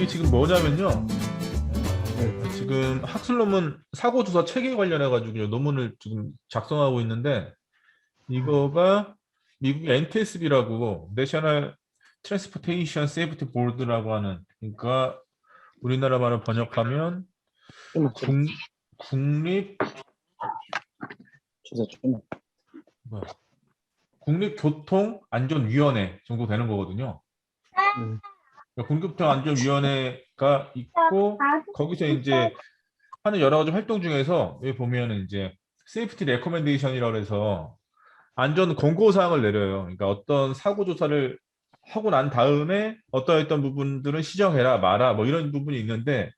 이게 지금 뭐냐면요. 네. 지금 학술 논문 사고 조사 체계 관련해 가지고 논문을 지금 작성하고 있는데 이거가 미국 NTSB라고 내셔널 트랜스포테이션 세이프티 보드라고 하는, 그러니까 우리나라 말로 번역하면 좀만 국립 주세요. 좀만. 뭐야? 국립교통안전위원회 정도 되는 거거든요. 국립교통안전위원회가 있고 거기서 이제 하는 여러 가지 활동 중에서 여기 보면은 이제 세이프티 레코멘데이션이라고 해서 안전 권고 사항을 내려요. 그러니까 어떤 사고 조사를 하고 난 다음에 어떤 부분들은 시정해라 마라 뭐 이런 부분이 있는데,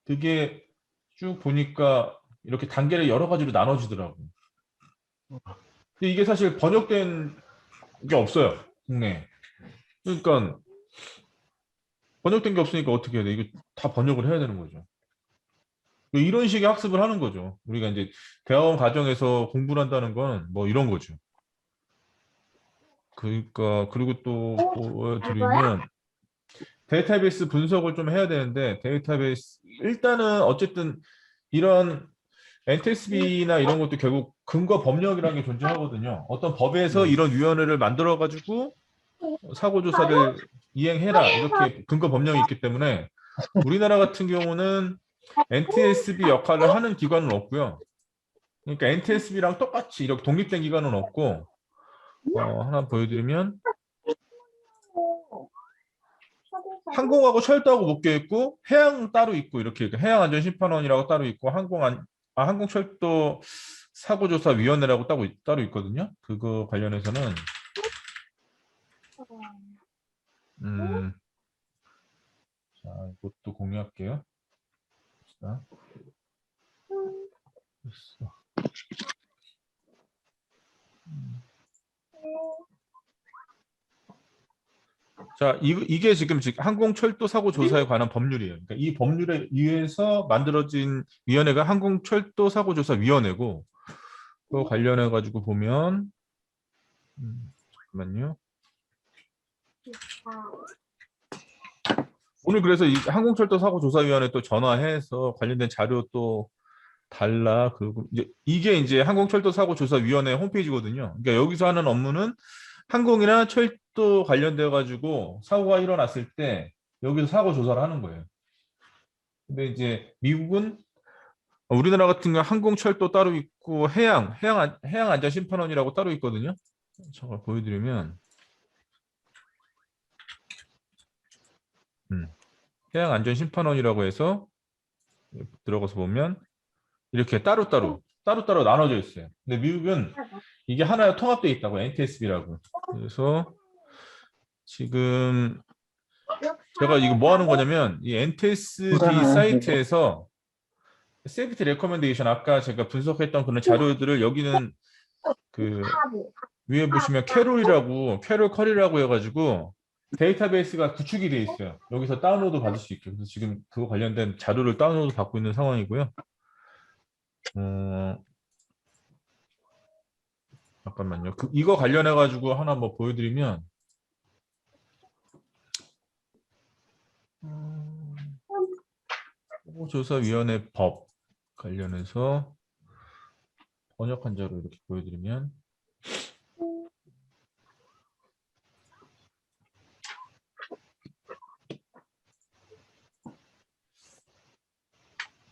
그게 쭉 보니까 이렇게 단계를 여러 가지로 나눠지더라고. 근데 이게 사실 번역된 게 없어요, 국내에. 그러니까 번역된 게 없으니까 어떻게 해야 돼? 이거 다 번역을 해야 되는 거죠. 이런 식의 학습을 하는 거죠. 우리가 이제 대학원 과정에서 공부를 한다는 건 뭐 이런 거죠. 그러니까 그리고 또 보여드리면 데이터베이스 분석을 좀 해야 되는데, 데이터베이스 일단은 어쨌든 이런 NTSB나 이런 것도 결국 근거 법령이라는 게 존재하거든요. 어떤 법에서 네. 이런 위원회를 만들어 가지고 사고 조사를 이행해라 이렇게 근거 법령이 있기 때문에 우리나라 같은 경우는 NTSB 역할을 하는 기관은 없고요. 그러니까 NTSB랑 똑같이 이렇게 독립된 기관은 없고, 하나 보여드리면 항공하고 철도하고 묶여 있고 해양 따로 있고, 이렇게 해양안전심판원이라고 따로 있고 항공철도 사고조사위원회라고 따로 있거든요. 그거 관련해서는 음, 자, 이것도 공유할게요. 자, 됐어. 자, 이게 지금 항공철도 사고 조사에 관한 법률이에요. 그러니까 이 법률에 의해서 만들어진 위원회가 항공철도 사고 조사 위원회고, 그거 관련해 가지고 보면 잠깐만요. 오늘 그래서 이 항공철도 사고 조사위원회 또 전화해서 관련된 자료 또 달라. 그리고 이게 이제 항공철도 사고 조사위원회 홈페이지거든요. 그러니까 여기서 하는 업무는 항공이나 철도 관련돼 가지고 사고가 일어났을 때 여기서 사고 조사를 하는 거예요. 근데 이제 미국은 우리나라 같은 경우 항공철도 따로 있고 해양안전심판원이라고 따로 있거든요. 잠깐 보여드리면 해양안전심판원이라고 해서 들어가서 보면 이렇게 따로따로 나눠져 있어요. 근데 미국은 이게 하나에 통합되어 있다고, NTSB라고. 그래서 지금 제가 이거 뭐 하는 거냐면 이 NTSB 사이트에서 세이프티 레코멘데이션 아까 제가 분석했던 그런 자료들을 여기는 그 위에 보시면 캐롤 커리라고 해가지고 데이터베이스가 구축이 돼 있어요. 여기서 다운로드 받을 수 있게. 그래서 지금 그거 관련된 자료를 다운로드 받고 있는 상황이고요. 잠깐만요. 이거 관련해 가지고 하나 뭐 보여드리면 조사위원회 법 관련해서 번역한 자료 이렇게 보여드리면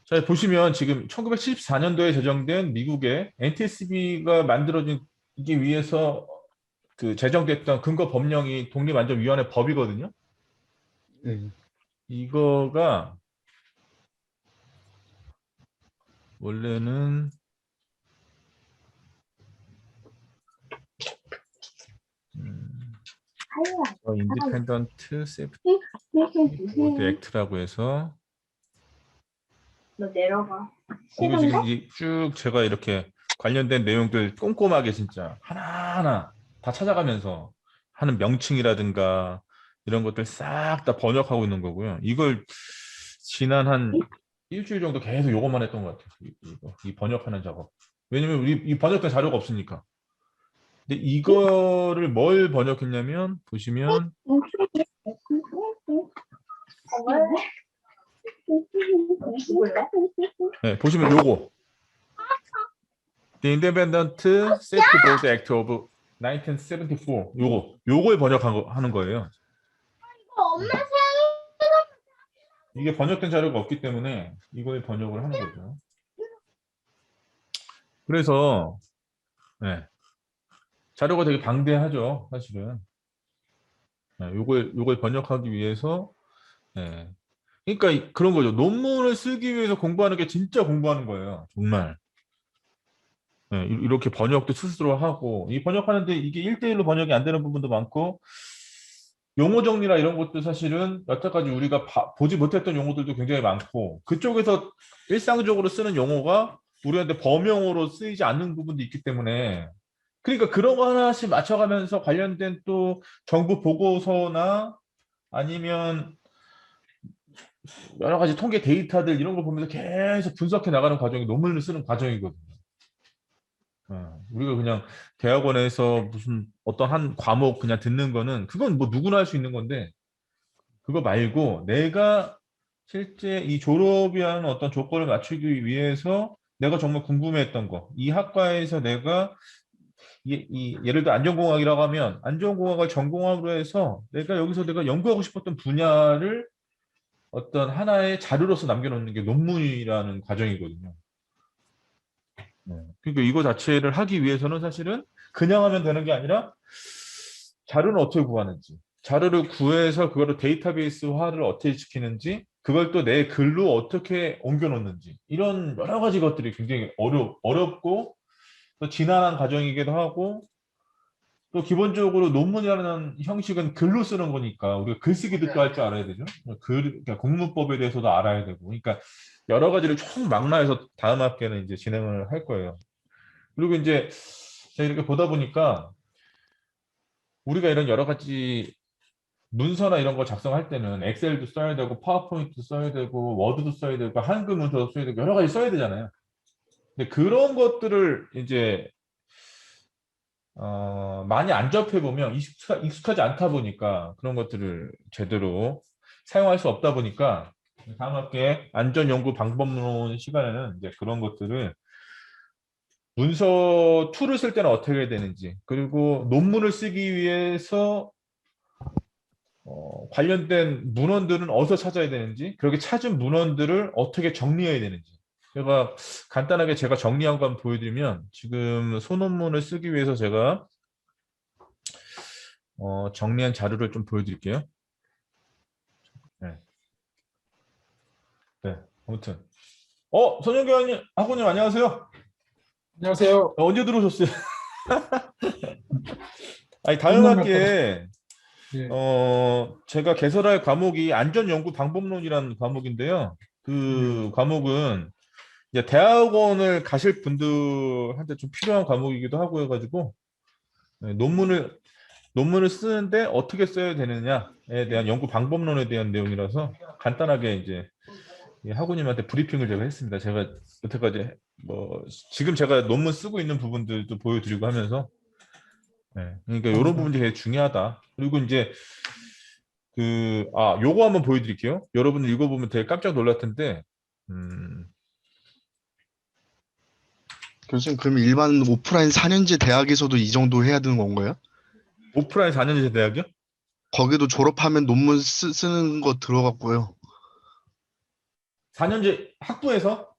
자, 보시면 지금 1974년도에 제정된 미국의 NTSB가 만들어지기 위해서 그 제정됐던 근거 법령이 독립안전위원회 법이거든요. 네. 이거가 원래는 인디펜던트 세이프티 보드 액트라고 해서 너 내려가. 이거 지금 쭉 제가 이렇게 관련된 내용들 꼼꼼하게 진짜 하나하나 다 찾아가면서 하는 명칭이라든가 이런 것들 싹 다 번역하고 있는 거고요. 이걸 지난 한 일주일 정도 계속 요것만 했던 것 같아요. 이 번역하는 작업. 왜냐면 우리 이 번역된 자료가 없으니까. 근데 이거를 뭘 번역했냐면 보시면 죽을래? 네, 보시면 요거 The Independent Safety Board Act of 1974 요걸 번역하는 거예요. 이게 번역된 자료가 없기 때문에 이걸 번역을 하는 거죠. 그래서 네, 자료가 되게 방대하죠, 사실은. 네, 요걸 번역하기 위해서 네. 그러니까 그런 거죠. 논문을 쓰기 위해서 공부하는 게 진짜 공부하는 거예요. 정말. 네, 이렇게 번역도 스스로 하고 이 번역하는데 이게 1대1로 번역이 안 되는 부분도 많고 용어 정리나 이런 것도 사실은 여태까지 우리가 보지 못했던 용어들도 굉장히 많고 그쪽에서 일상적으로 쓰는 용어가 우리한테 범용어로 쓰이지 않는 부분도 있기 때문에 그러니까 그런 거 하나씩 맞춰가면서 관련된 또 정부 보고서나 아니면 여러 가지 통계 데이터들 이런 걸 보면서 계속 분석해 나가는 과정이 논문을 쓰는 과정이거든요. 우리가 그냥 대학원에서 무슨 어떤 한 과목 그냥 듣는 거는 그건 뭐 누구나 할 수 있는 건데 그거 말고 내가 실제 이 졸업이라는 어떤 조건을 맞추기 위해서 내가 정말 궁금해했던 거, 이 학과에서 내가 예를 들어 안전공학이라고 하면 안전공학을 전공함으로 해서 내가 여기서 내가 연구하고 싶었던 분야를 어떤 하나의 자료로서 남겨놓는 게 논문이라는 과정이거든요. 그러니까 이거 자체를 하기 위해서는 사실은 그냥 하면 되는 게 아니라 자료는 어떻게 구하는지, 자료를 구해서 그거를 데이터베이스화를 어떻게 시키는지, 그걸 또 내 글로 어떻게 옮겨놓는지 이런 여러 가지 것들이 굉장히 어렵고 또 지난한 과정이기도 하고 또 기본적으로 논문이라는 형식은 글로 쓰는 거니까 우리가 글쓰기도 또 할 줄 알아야 되죠. 그러니까 공문법에 대해서도 알아야 되고, 그러니까 여러 가지를 총 망라해서 다음 학기에는 이제 진행을 할 거예요. 그리고 이제 제가 이렇게 보다 보니까 우리가 이런 여러 가지 문서나 이런 거 작성할 때는 엑셀도 써야 되고 파워포인트도 써야 되고 워드도 써야 되고 한글 문서도 써야 되고 여러 가지 써야 되잖아요. 근데 그런 것들을 이제 많이 안 접해 보면 익숙하지 않다 보니까 그런 것들을 제대로 사용할 수 없다 보니까 다음 학기에 안전연구 방법론 시간에는 이제 그런 것들을 문서 툴을 쓸 때는 어떻게 해야 되는지 그리고 논문을 쓰기 위해서 관련된 문헌들은 어디서 찾아야 되는지 그렇게 찾은 문헌들을 어떻게 정리해야 되는지 제가 간단하게 제가 정리한 거 한번 보여드리면 지금 소논문을 쓰기 위해서 제가 정리한 자료를 좀 보여드릴게요. 네. 네. 아무튼 손영교 학우님 안녕하세요. 안녕하세요. 언제 들어오셨어요? 아니 다음 끝나면 학기에 예. 제가 개설할 과목이 안전연구 방법론이라는 과목인데요. 그 과목은 이제 대학원을 가실 분들한테 좀 필요한 과목이기도 하고 해가지고 네, 논문을 쓰는데 어떻게 써야 되느냐에 대한 연구 방법론에 대한 내용이라서 간단하게 이제 학우님한테 브리핑을 제가 했습니다. 제가 여태까지 뭐 지금 제가 논문 쓰고 있는 부분들도 보여드리고 하면서 네, 그러니까 이런 부분이 되게 중요하다. 그리고 이제 요거 한번 보여드릴게요. 여러분 읽어보면 되게 깜짝 놀랄 텐데 교수님, 그럼 일반 오프라인 4년제 대학에서도 이 정도 해야 되는 건가요? 오프라인 4년제 대학이요? 거기도 졸업하면 논문 쓰는 거 들어갔고요. 4년제 학부에서?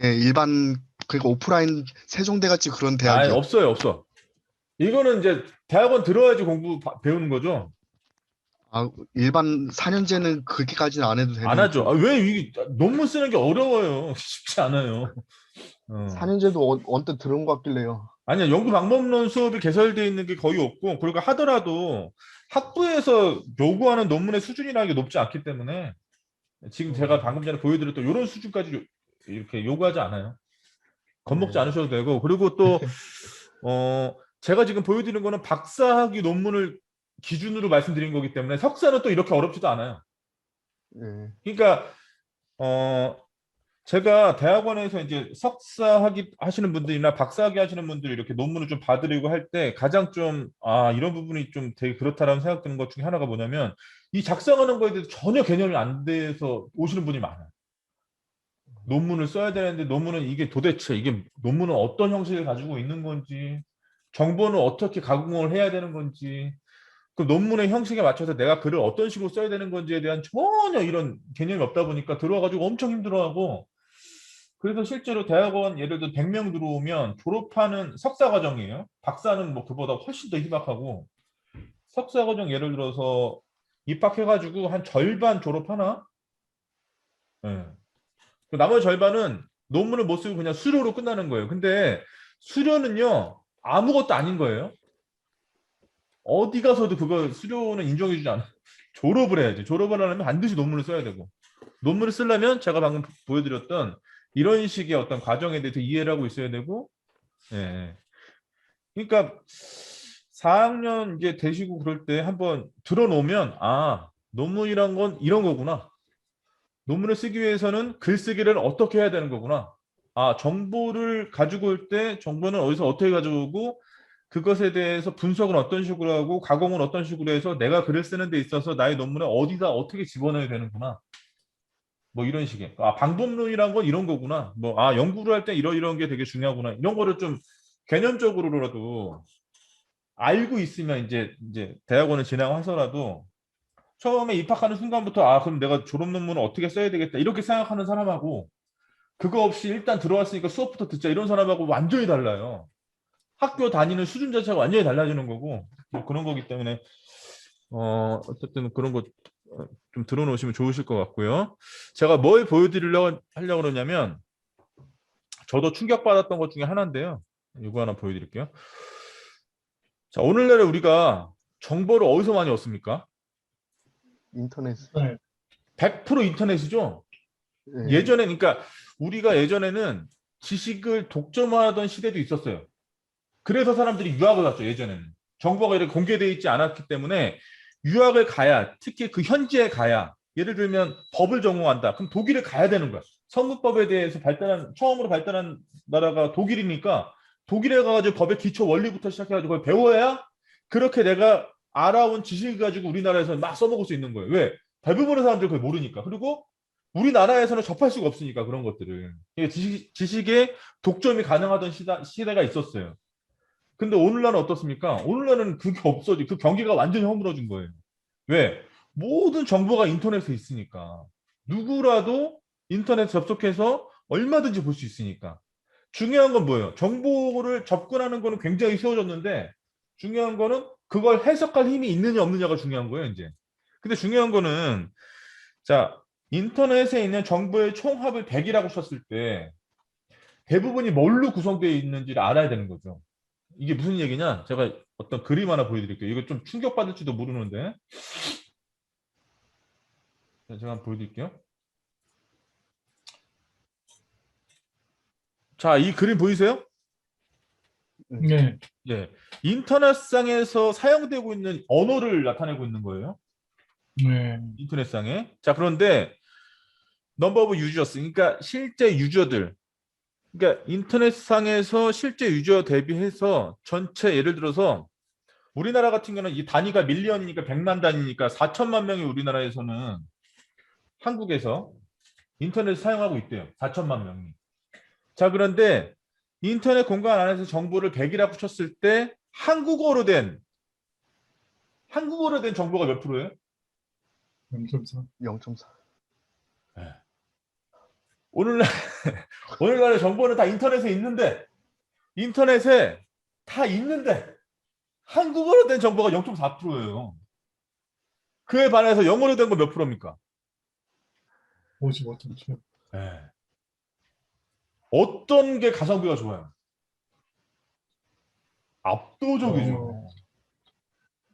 예, 일반, 그러니까 오프라인 세종대 같이 그런 대학이요. 없어. 이거는 이제 대학원 들어야지 배우는 거죠. 아, 일반 4년제는 그렇게까지는 안 해도 되는 안 하죠. 왜 이게 논문 쓰는 게 어려워요. 쉽지 않아요. 4년제도 언뜻 들은 것 같길래요. 아니야, 연구 방법론 수업이 개설되어 있는 게 거의 없고, 그리고 하더라도 학부에서 요구하는 논문의 수준이라는 게 높지 않기 때문에 지금 제가 방금 전에 보여드렸던 이런 수준까지 이렇게 요구하지 않아요. 겁먹지 않으셔도 되고, 그리고 또 제가 지금 보여드리는 거는 박사학위 논문을 기준으로 말씀드린 거기 때문에 석사는 또 이렇게 어렵지도 않아요. 예. 그러니까 제가 대학원에서 이제 하시는 분들이나 박사학위 하시는 분들 이렇게 논문을 좀 봐드리고 할 때 가장 좀, 이런 부분이 좀 되게 그렇다라는 생각 드는 것 중에 하나가 뭐냐면 이 작성하는 거에 대해서 전혀 개념이 안 돼서 오시는 분이 많아요. 논문을 써야 되는데 논문은 이게 도대체 이게 논문은 어떤 형식을 가지고 있는 건지 정보는 어떻게 가공을 해야 되는 건지 그 논문의 형식에 맞춰서 내가 글을 어떤 식으로 써야 되는 건지에 대한 전혀 이런 개념이 없다 보니까 들어와가지고 엄청 힘들어하고 그래서 실제로 대학원 예를 들어 100명 들어오면 졸업하는 석사 과정이에요. 박사는 뭐 그보다 훨씬 더 희박하고 석사 과정 예를 들어서 입학해가지고 한 절반 졸업하나? 예. 그 나머지 절반은 논문을 못 쓰고 그냥 수료로 끝나는 거예요. 근데 수료는요 아무것도 아닌 거예요. 어디 가서도 그거 수료는 인정해주지 않아. 졸업을 해야지. 졸업을 하려면 반드시 논문을 써야 되고 논문을 쓰려면 제가 방금 보여드렸던 이런 식의 어떤 과정에 대해서 이해를 하고 있어야 되고, 예. 그러니까 4학년 이제 되시고 그럴 때 한번 들어놓으면 논문이란 건 이런 거구나. 논문을 쓰기 위해서는 글쓰기를 어떻게 해야 되는 거구나. 정보를 가지고 올 때 정보는 어디서 어떻게 가져오고 그것에 대해서 분석은 어떤 식으로 하고 가공은 어떤 식으로 해서 내가 글을 쓰는 데 있어서 나의 논문에 어디다 어떻게 집어넣어야 되는구나. 뭐 이런 식의 방법론이란 건 이런 거구나. 연구를 할 때 이런 게 되게 중요하구나. 이런 거를 좀 개념적으로라도 알고 있으면 이제 대학원을 진학해서라도 처음에 입학하는 순간부터 그럼 내가 졸업 논문을 어떻게 써야 되겠다 이렇게 생각하는 사람하고 그거 없이 일단 들어왔으니까 수업부터 듣자 이런 사람하고 완전히 달라요. 학교 다니는 수준 자체가 완전히 달라지는 거고 뭐 그런 거기 때문에 어쨌든 그런 거 좀 들어놓으시면 좋으실 것 같고요. 제가 뭘 보여드리려고 하려고 그러냐면 저도 충격받았던 것 중에 하나인데요. 이거 하나 보여드릴게요. 자, 오늘날에 우리가 정보를 어디서 많이 얻습니까? 인터넷. 네. 100% 인터넷이죠. 네. 예전에 그러니까 우리가 예전에는 지식을 독점하던 시대도 있었어요. 그래서 사람들이 유학을 갔죠. 예전에는 정보가 이렇게 공개되어 있지 않았기 때문에 유학을 가야 특히 그 현지에 가야 예를 들면 법을 전공한다. 그럼 독일에 가야 되는 거야. 성문법에 대해서 처음으로 발달한 나라가 독일이니까 독일에 가가지고 법의 기초 원리부터 시작해가지고 그걸 배워야 그렇게 내가 알아온 지식을 가지고 우리나라에서 막 써먹을 수 있는 거예요. 왜? 대부분의 사람들이 그걸 모르니까. 그리고 우리나라에서는 접할 수가 없으니까 그런 것들을. 지식의 독점이 가능하던 시대가 있었어요. 근데 오늘날은 어떻습니까? 오늘날은 그게 없어지. 그 경기가 완전히 허물어진 거예요. 왜? 모든 정보가 인터넷에 있으니까. 누구라도 인터넷 접속해서 얼마든지 볼 수 있으니까. 중요한 건 뭐예요? 정보를 접근하는 거는 굉장히 쉬워졌는데 중요한 거는 그걸 해석할 힘이 있느냐 없느냐가 중요한 거예요, 이제. 근데 중요한 거는 자, 인터넷에 있는 정보의 총합을 100이라고 쳤을 때 대부분이 뭘로 구성되어 있는지를 알아야 되는 거죠. 이게 무슨 얘기냐? 제가 어떤 그림 하나 보여드릴게요. 이거 좀 충격받을지도 모르는데. 제가 한번 보여드릴게요. 자, 이 그림 보이세요? 네. 예. 인터넷상에서 사용되고 있는 언어를 나타내고 있는 거예요. 네. 인터넷상에. 자, 그런데 넘버 오브 유저스, 그러니까 실제 유저들. 그러니까 인터넷상에서 실제 유저 대비해서 전체 예를 들어서 우리나라 같은 경우는 이 단위가 밀리언이니까 100만 단위니까 4천만 명이 우리나라에서는 한국에서 인터넷 사용하고 있대요. 4천만 명이. 자, 그런데 인터넷 공간 안에서 정보를 100이라고 쳤을 때 한국어로 된 정보가 몇 프로예요? 0.4. 0.4. 오늘날 오늘날의 정보는 다 인터넷에 다 있는데 한국어로 된 정보가 0.4%예요. 그에 반해서 영어로 된 거 몇 프로입니까? 55.7. 네. 어떤 게 가성비가 좋아요? 압도적이죠.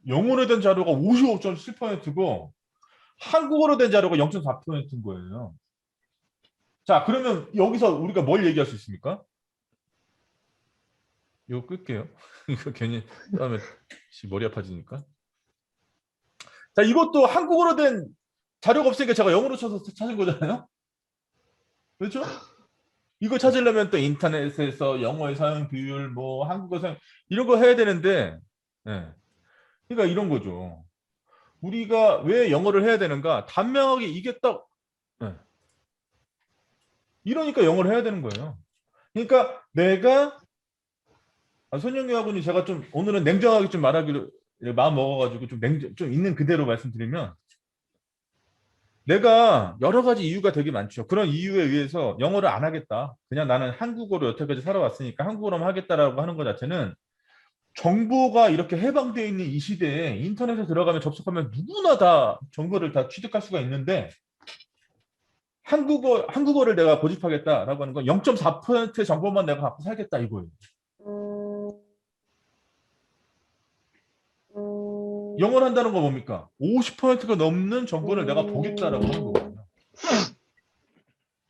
영어로 된 자료가 55.7%고 한국어로 된 자료가 0.4%인 거예요. 자, 그러면 여기서 우리가 뭘 얘기할 수 있습니까? 이거 끌게요. 이거 괜히 다음에 머리 아파지니까. 자, 이것도 한국어로 된 자료가 없으니까 제가 영어로 쳐서 찾은 거잖아요. 그렇죠? 이거 찾으려면 또 인터넷에서 영어의 사용 비율, 뭐 한국어 사용 이런 거 해야 되는데, 예. 그러니까 이런 거죠. 우리가 왜 영어를 해야 되는가? 단명하게 이게 딱, 예. 이러니까 영어를 해야 되는 거예요. 그러니까 내가 손영규 학원이 제가 좀 오늘은 냉정하게 좀 말하기로 마음 먹어가지고 좀 있는 그대로 말씀드리면 내가 여러 가지 이유가 되게 많죠. 그런 이유에 의해서 영어를 안 하겠다. 그냥 나는 한국어로 여태까지 살아왔으니까 한국어로만 하겠다라고 하는 것 자체는 정보가 이렇게 해방되어 있는 이 시대에 인터넷에 들어가면 접속하면 누구나 다 정보를 다 취득할 수가 있는데 한국어를 내가 고집하겠다라고 하는 건 0.4%의 정보만 내가 갖고 살겠다 이거예요. 영어를 한다는 건 뭡니까? 50%가 넘는 정보를 내가 보겠다라고 하는 거거든요.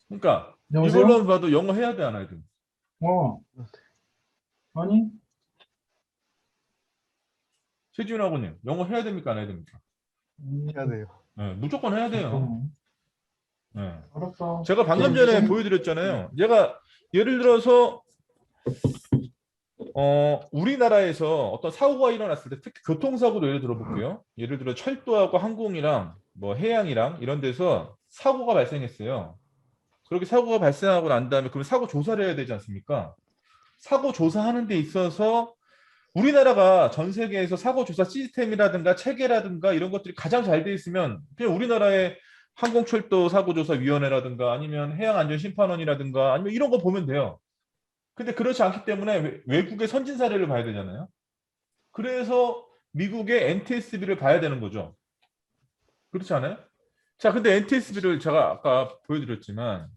그러니까 여보세요? 이걸로 봐도 영어 해야 돼, 안 해야 돼? 아니? 최지훈 학원님, 영어 해야 됩니까, 안 해야 됩니까? 해야 돼요. 네, 무조건 해야 돼요. 네. 알았어. 제가 방금 전에 보여드렸잖아요. 얘가 예를 들어서 우리나라에서 어떤 사고가 일어났을 때 특히 교통사고도 예를 들어볼게요. 예를 들어 철도하고 항공이랑 뭐 해양이랑 이런 데서 사고가 발생했어요. 그렇게 사고가 발생하고 난 다음에 그럼 사고 조사를 해야 되지 않습니까? 사고 조사하는 데 있어서 우리나라가 전 세계에서 사고 조사 시스템이라든가 체계라든가 이런 것들이 가장 잘 돼 있으면 그냥 우리나라의 항공철도 사고조사위원회라든가 아니면 해양안전심판원이라든가 아니면 이런 거 보면 돼요. 근데 그렇지 않기 때문에 외국의 선진 사례를 봐야 되잖아요. 그래서 미국의 NTSB를 봐야 되는 거죠. 그렇지 않아요? 자, 근데 NTSB를 제가 아까 보여드렸지만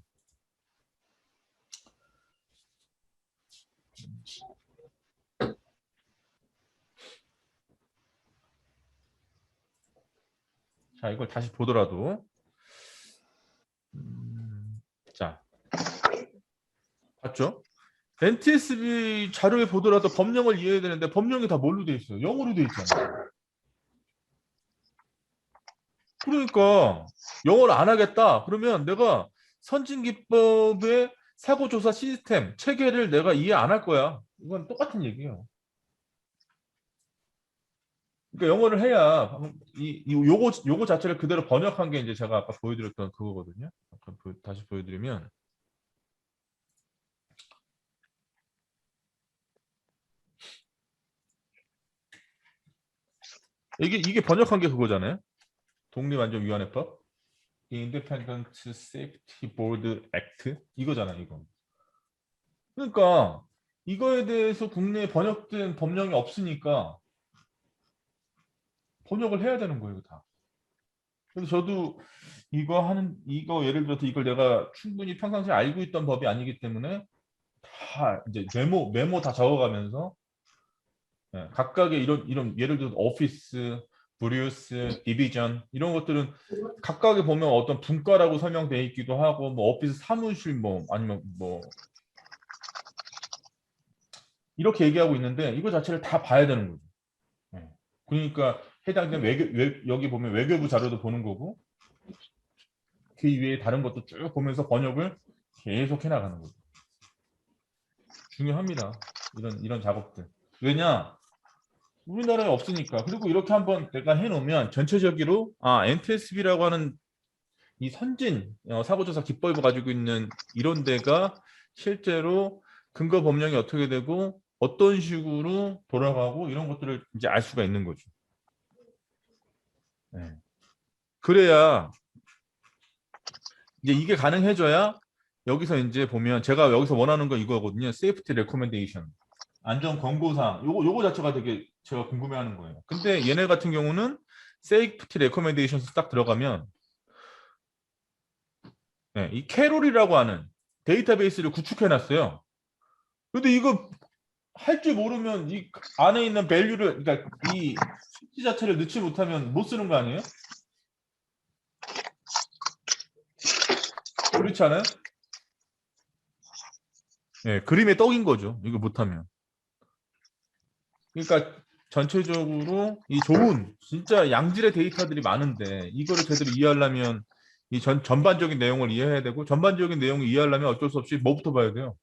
자, 이걸 다시 보더라도 자, 봤죠? NTSB 자료에 보더라도 법령을 이해해야 되는데 법령이 다 뭘로 돼 있어요? 영어로 돼 있잖아요. 그러니까 영어를 안 하겠다. 그러면 내가 선진기법의 사고조사 시스템, 체계를 내가 이해 안 할 거야. 이건 똑같은 얘기예요. 그러니까 영어를 해야 요거 자체를 그대로 번역한 게 이제 제가 아까 보여드렸던 그거거든요. 아까 다시 보여드리면 이게 번역한 게 그거잖아요. 독립안전위원회법, Independent Safety Board Act 이거잖아요. 이거. 그러니까 이거에 대해서 국내에 번역된 법령이 없으니까 번역을 해야 되는 거예요, 다. 그래서 저도 이거 예를 들어서 이걸 내가 충분히 평상시에 알고 있던 법이 아니기 때문에 다 이제 메모 다 적어가면서 각각의 이런 예를 들어 오피스, 브리우스, 디비전 이런 것들은 각각에 보면 어떤 분과라고 설명되어 있기도 하고 뭐 오피스 사무실 뭐 아니면 뭐 이렇게 얘기하고 있는데 이거 자체를 다 봐야 되는 거죠. 그러니까 해당되는 여기 보면 외교부 자료도 보는 거고 그 이외에 다른 것도 쭉 보면서 번역을 계속 해나가는 거죠. 중요합니다. 이런 작업들. 왜냐? 우리나라에 없으니까. 그리고 이렇게 한번 내가 해놓으면 전체적으로 NTSB라고 하는 이 선진 사고조사 기법을 가지고 있는 이런 데가 실제로 근거 법령이 어떻게 되고 어떤 식으로 돌아가고 이런 것들을 이제 알 수가 있는 거죠. 네. 그래야 이제 이게 가능해져야 여기서 이제 보면 제가 여기서 원하는 건 이거거든요. Safety Recommendation. 안전 권고사항. 요거 자체가 되게 제가 궁금해하는 거예요. 근데 얘네 같은 경우는 Safety Recommendations 딱 들어가면 이 캐롤이라고 하는 데이터베이스를 구축해놨어요. 근데 이거 할 줄 모르면 이 안에 있는 밸류를 그러니까 이 수치 자체를 넣지 못하면 못 쓰는 거 아니에요? 그렇지 않아요? 그림의 떡인 거죠. 이거 못하면. 그러니까 전체적으로 이 좋은 진짜 양질의 데이터들이 많은데 이거를 제대로 이해하려면 이 전반적인 내용을 이해해야 되고 전반적인 내용을 이해하려면 어쩔 수 없이 뭐부터 봐야 돼요?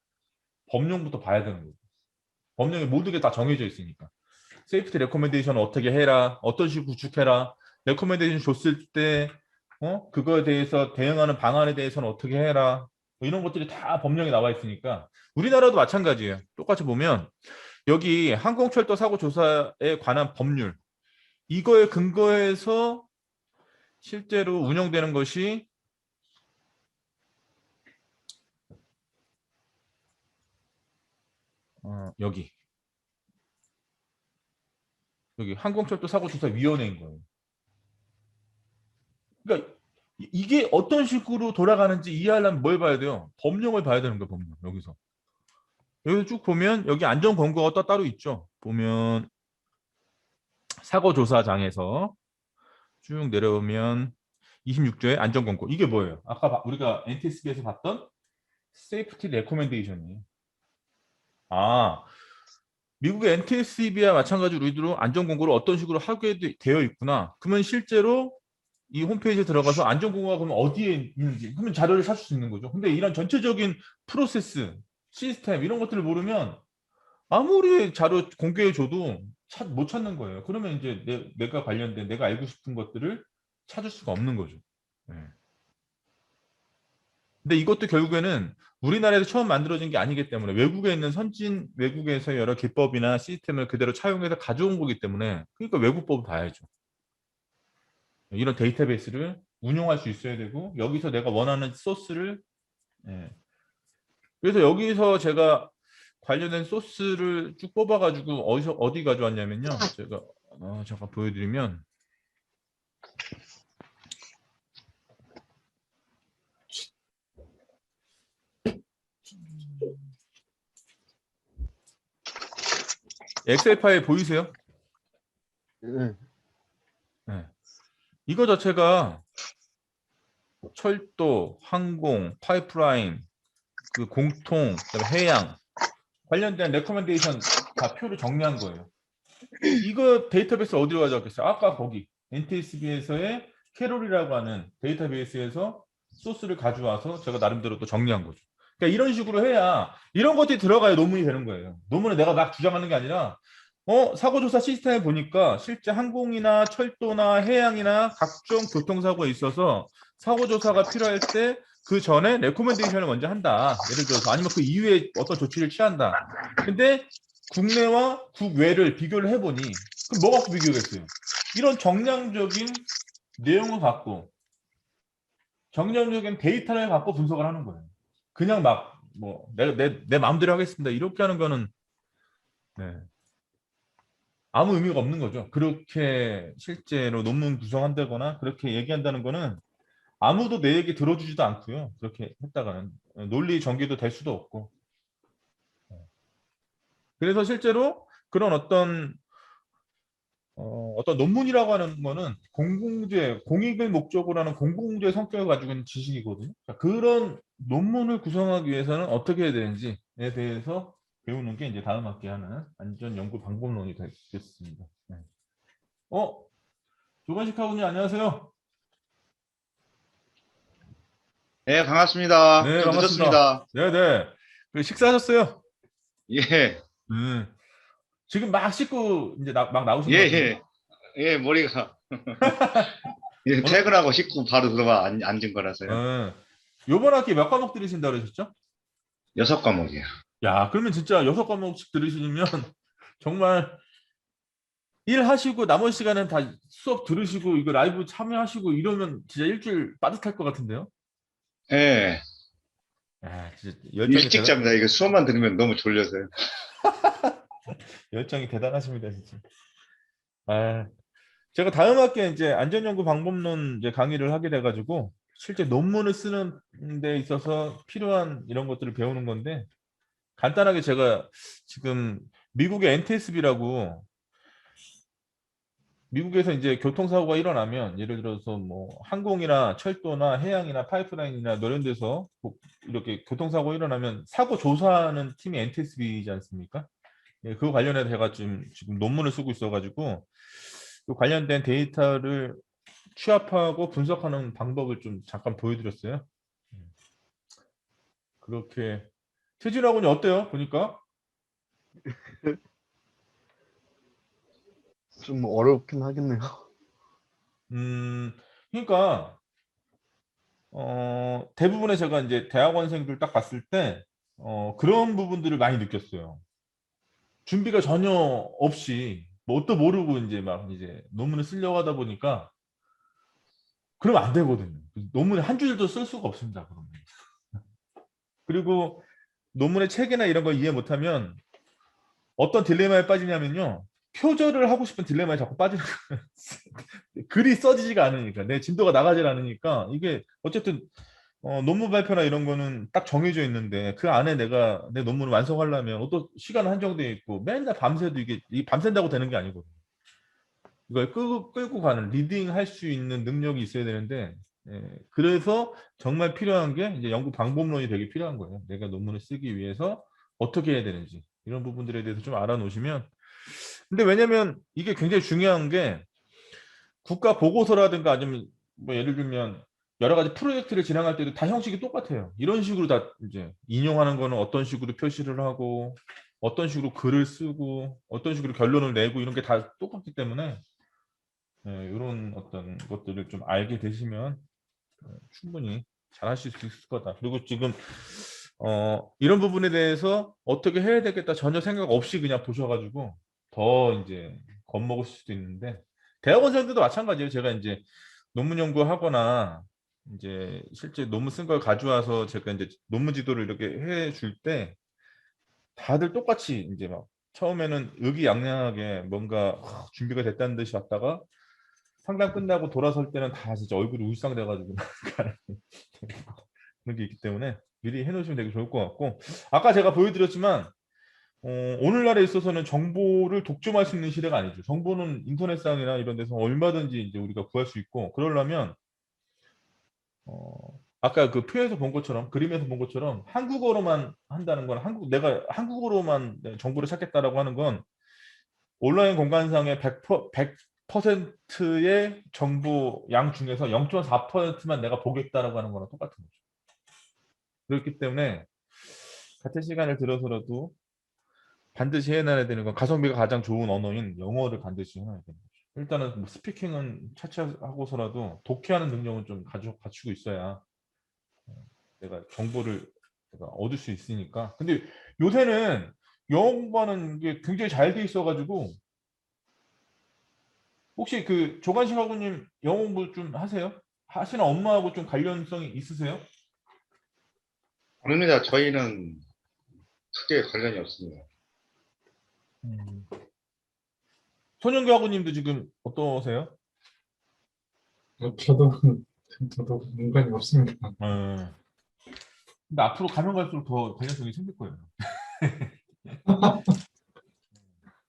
법령부터 봐야 되는 거예요. 법령에 모든 게 다 정해져 있으니까. 세이프티 레코멘데이션을 어떻게 해라, 어떤 식으로 구축해라, 레코멘데이션 줬을 때 그거에 대해서 대응하는 방안에 대해서는 어떻게 해라, 뭐 이런 것들이 다 법령에 나와 있으니까 우리나라도 마찬가지예요. 똑같이 보면 여기 항공철도 사고 조사에 관한 법률 이거에 근거해서 실제로 운영되는 것이 여기 항공철도 사고 조사 위원회인 거예요. 그러니까 이게 어떤 식으로 돌아가는지 이해하려면 뭘 봐야 돼요? 법령을 봐야 되는 거예요. 법령. 여기서 쭉 보면 여기 안전 권고가 따로 있죠. 보면 사고 조사장에서 쭉 내려오면 26조의 안전 권고 이게 뭐예요? 아까 우리가 NTSB에서 봤던 세이프티 레코멘데이션이에요. 미국의 NTSB와 마찬가지로 우리도 안전 권고를 어떤 식으로 하게 되어 있구나. 그러면 실제로 이 홈페이지에 들어가서 안전 권고가 그러면 어디에 있는지 그러면 자료를 찾을 수 있는 거죠. 근데 이런 전체적인 프로세스, 시스템 이런 것들을 모르면 아무리 자료 공개해 줘도 못 찾는 거예요. 그러면 이제 내가 관련된 내가 알고 싶은 것들을 찾을 수가 없는 거죠. 네. 근데 이것도 결국에는 우리나라에서 처음 만들어진 게 아니기 때문에 외국에 있는 선진 외국에서 여러 기법이나 시스템을 그대로 차용해서 가져온 거기 때문에 그러니까 외국법을 봐야죠. 이런 데이터베이스를 운용할 수 있어야 되고 여기서 내가 원하는 소스를 그래서 여기서 제가 관련된 소스를 쭉 뽑아가지고 어디 가져왔냐면요. 제가 잠깐 보여드리면 엑셀 파일 보이세요? 네. 네. 이거 자체가 철도, 항공, 파이프라인, 그 공통, 그다음에 해양 관련된 레코멘데이션 다 표를 정리한 거예요. 이거 데이터베이스 어디로 가져왔겠어요? 아까 거기 NTSB에서의 캐롤이라고 하는 데이터베이스에서 소스를 가져와서 제가 나름대로 또 정리한 거죠. 그러니까 이런 식으로 해야 이런 것들이 들어가야 논문이 되는 거예요. 논문을 내가 막 주장하는 게 아니라 사고조사 시스템을 보니까 실제 항공이나 철도나 해양이나 각종 교통사고에 있어서 사고조사가 필요할 때 그 전에 레코멘데이션을 먼저 한다. 예를 들어서 아니면 그 이후에 어떤 조치를 취한다. 근데 국내와 국외를 비교를 해보니 그럼 뭐 갖고 비교겠어요? 이런 정량적인 내용을 갖고 정량적인 데이터를 갖고 분석을 하는 거예요. 그냥 막 뭐 내 마음대로 하겠습니다. 이렇게 하는 거는 아무 의미가 없는 거죠. 그렇게 실제로 논문 구성한다거나 그렇게 얘기한다는 거는 아무도 내 얘기 들어주지도 않고요. 그렇게 했다가는 논리 전개도 될 수도 없고. 그래서 실제로 그런 어떤 논문이라고 하는 거는 공공재, 공익을 목적으로 하는 공공재 성격을 가지고 있는 지식이거든요. 그런 논문을 구성하기 위해서는 어떻게 해야 되는지에 대해서 배우는 게 이제 다음 학기에 하는 안전연구 방법론이 되겠습니다. 네. 조건식 학우님 안녕하세요. 네, 반갑습니다. 네, 좀 반갑습니다. 늦었습니다. 네네. 식사하셨어요? 예, 지금 막 씻고 이제 막 나오신 예, 거거든요. 예. 예, 머리가. 예, 퇴근하고 씻고 바로 들어와 앉은 거라서요. 요번 학기 몇 과목 들으신다 그러셨죠? 6과목이요. 야, 그러면 진짜 6과목씩 들으시면 정말 일하시고 나머지 시간은 다 수업 들으시고 이거 라이브 참여하시고 이러면 진짜 일주일 빠듯할 것 같은데요? 예, 야, 진짜 열정이 일찍 잡니다. 이거 수업만 들으면 너무 졸려서요. 열정이 대단하십니다, 진짜. 제가 다음 학기에 이제 안전연구 방법론 이제 강의를 하게 돼가지고 실제 논문을 쓰는 데 있어서 필요한 이런 것들을 배우는 건데 간단하게 제가 지금 미국의 NTSB라고 미국에서 이제 교통사고가 일어나면 예를 들어서 뭐 항공이나 철도나 해양이나 파이프라인이나 이런 데서 이렇게 교통사고 일어나면 사고 조사하는 팀이 NTSB이지 않습니까? 예, 그 관련해서 제가 지금 논문을 쓰고 있어가지고 그 관련된 데이터를 취합하고 분석하는 방법을 좀 잠깐 보여드렸어요. 그렇게 최진학군이 어때요? 보니까 좀 어렵긴 하겠네요. 그러니까 대부분의 제가 이제 대학원생들 딱 봤을 때 그런 부분들을 많이 느꼈어요. 준비가 전혀 없이 뭣도 모르고 이제 막 이제 논문을 쓰려고 하다 보니까 그러면 안 되거든요. 논문에 한 줄도 쓸 수가 없습니다. 그러면. 그리고 논문의 체계나 이런 걸 이해 못하면 어떤 딜레마에 빠지냐면요. 표절을 하고 싶은 딜레마에 자꾸 빠지는 거예요. 글이 써지지가 않으니까 내 진도가 나가질 않으니까 이게 어쨌든 논문 발표나 이런 거는 딱 정해져 있는데 그 안에 내가 내 논문을 완성하려면 어떤 시간 한정돼 있고 맨날 밤새도 이게 밤샌다고 되는 게 아니거든요. 이걸 끌고 가는 리딩 할 수 있는 능력이 있어야 되는데 그래서 정말 필요한 게 이제 연구 방법론이 되게 필요한 거예요. 내가 논문을 쓰기 위해서 어떻게 해야 되는지 이런 부분들에 대해서 좀 알아놓으시면 근데 왜냐면 이게 굉장히 중요한 게 국가 보고서라든가 아니면 뭐 예를 들면 여러 가지 프로젝트를 진행할 때도 다 형식이 똑같아요. 이런 식으로 다 이제 인용하는 거는 어떤 식으로 표시를 하고 어떤 식으로 글을 쓰고 어떤 식으로 결론을 내고 이런 게 다 똑같기 때문에 이런 어떤 것들을 좀 알게 되시면 충분히 잘 하실 수 있을 거다. 그리고 지금 이런 부분에 대해서 어떻게 해야 되겠다 전혀 생각 없이 그냥 보셔가지고 더 이제 겁먹으실 수도 있는데 대학원생들도 마찬가지예요. 제가 이제 논문 연구하거나 이제 실제 논문 쓴 걸 가져와서 제가 이제 논문 지도를 이렇게 해줄 때 다들 똑같이 이제 막 처음에는 의기양양하게 뭔가 준비가 됐다는 듯이 왔다가 상담 끝나고 돌아설 때는 다 진짜 얼굴이 울상돼가지고 그런 게 있기 때문에 미리 해놓으시면 되게 좋을 것 같고 아까 제가 보여드렸지만 오늘날에 있어서는 정보를 독점할 수 있는 시대가 아니죠. 정보는 인터넷상이나 이런 데서 얼마든지 이제 우리가 구할 수 있고 그러려면 아까 그 표에서 본 것처럼 그림에서 본 것처럼 한국어로만 한다는 건 내가 한국어로만 정보를 찾겠다라고 하는 건 온라인 공간상의 100%의 정보 양 중에서 0.4%만 내가 보겠다라고 하는 거랑 똑같은 거죠. 그렇기 때문에 같은 시간을 들어서라도 반드시 해놔야 되는 건 가성비가 가장 좋은 언어인 영어를 반드시 해놔야 되는 거죠. 일단은 뭐 스피킹은 차치하고서라도 독해하는 능력은 좀 갖추고 있어야 내가 정보를 내가 얻을 수 있으니까. 근데 요새는 영어 공부하는 게 굉장히 잘 돼 있어가지고 혹시 그 조관식 학우님 영어 공부 좀 하세요? 하시는 업무하고 좀 관련성이 있으세요? 아닙니다. 저희는 크게 관련이 없습니다. 손영규 학우님도 지금 어떠세요? 저도 연관이 없습니다. 근데 앞으로 가면 갈수록 더 관련성이 생길 거예요.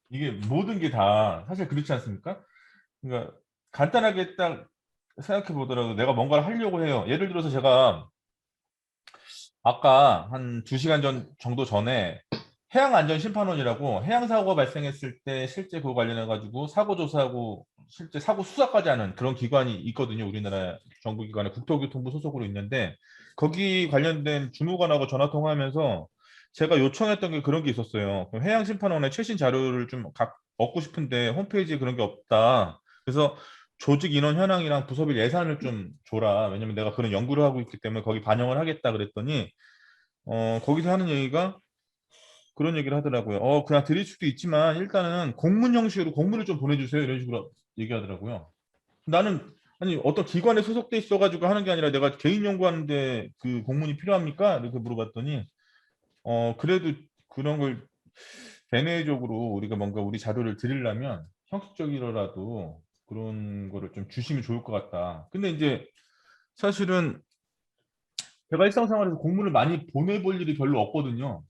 이게 모든 게 다 사실 그렇지 않습니까? 그러니까 간단하게 딱 생각해 보더라도 내가 뭔가를 하려고 해요. 예를 들어서 제가 아까 한 2시간 정도 전에 해양안전심판원이라고 해양사고가 발생했을 때 실제 그거 관련해 가지고 사고 조사하고 실제 사고 수사까지 하는 그런 기관이 있거든요. 우리나라 정부기관에 국토교통부 소속으로 있는데 거기 관련된 주무관하고 전화 통화하면서 제가 요청했던 게 그런 게 있었어요. 그럼 해양심판원의 최신 자료를 좀 얻고 싶은데 홈페이지에 그런 게 없다. 그래서 조직 인원 현황이랑 부서별 예산을 좀 줘라. 왜냐면 내가 그런 연구를 하고 있기 때문에 거기 반영을 하겠다 그랬더니 거기서 하는 얘기가 그런 얘기를 하더라고요. 그냥 드릴 수도 있지만 일단은 공문 형식으로 공문을 좀 보내주세요. 이런 식으로 얘기하더라고요. 나는 아니 어떤 기관에 소속돼 있어가지고 하는 게 아니라 내가 개인 연구하는데 그 공문이 필요합니까? 이렇게 물어봤더니 그래도 그런 걸 대내적으로 우리가 뭔가 우리 자료를 드리려면 형식적이라도 그런 거를 좀 주시면 좋을 것 같다. 근데 이제 사실은 제가 일상생활에서 공문을 많이 보내볼 일이 별로 없거든요.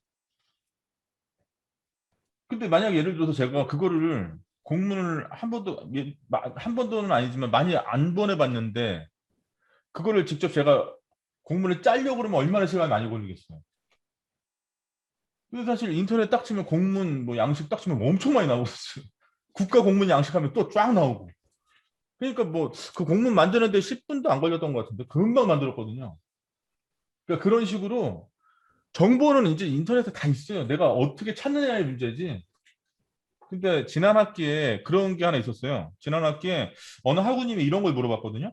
근데 만약 예를 들어서 제가 그거를 공문을 한 번도는 아니지만 많이 안 보내봤는데 그거를 직접 제가 공문을 짜려고 그러면 얼마나 시간이 많이 걸리겠어요. 근데 사실 인터넷 딱 치면 공문 뭐 양식 딱 치면 엄청 많이 나오거든요. 국가 공문 양식하면 또 쫙 나오고 그러니까 뭐 그 공문 만드는데 10분도 안 걸렸던 것 같은데 금방 만들었거든요. 그러니까 그런 식으로 정보는 이제 인터넷에 다 있어요. 내가 어떻게 찾느냐의 문제지. 근데 지난 학기에 그런 게 하나 있었어요. 지난 학기에 어느 학우님이 이런 걸 물어봤거든요.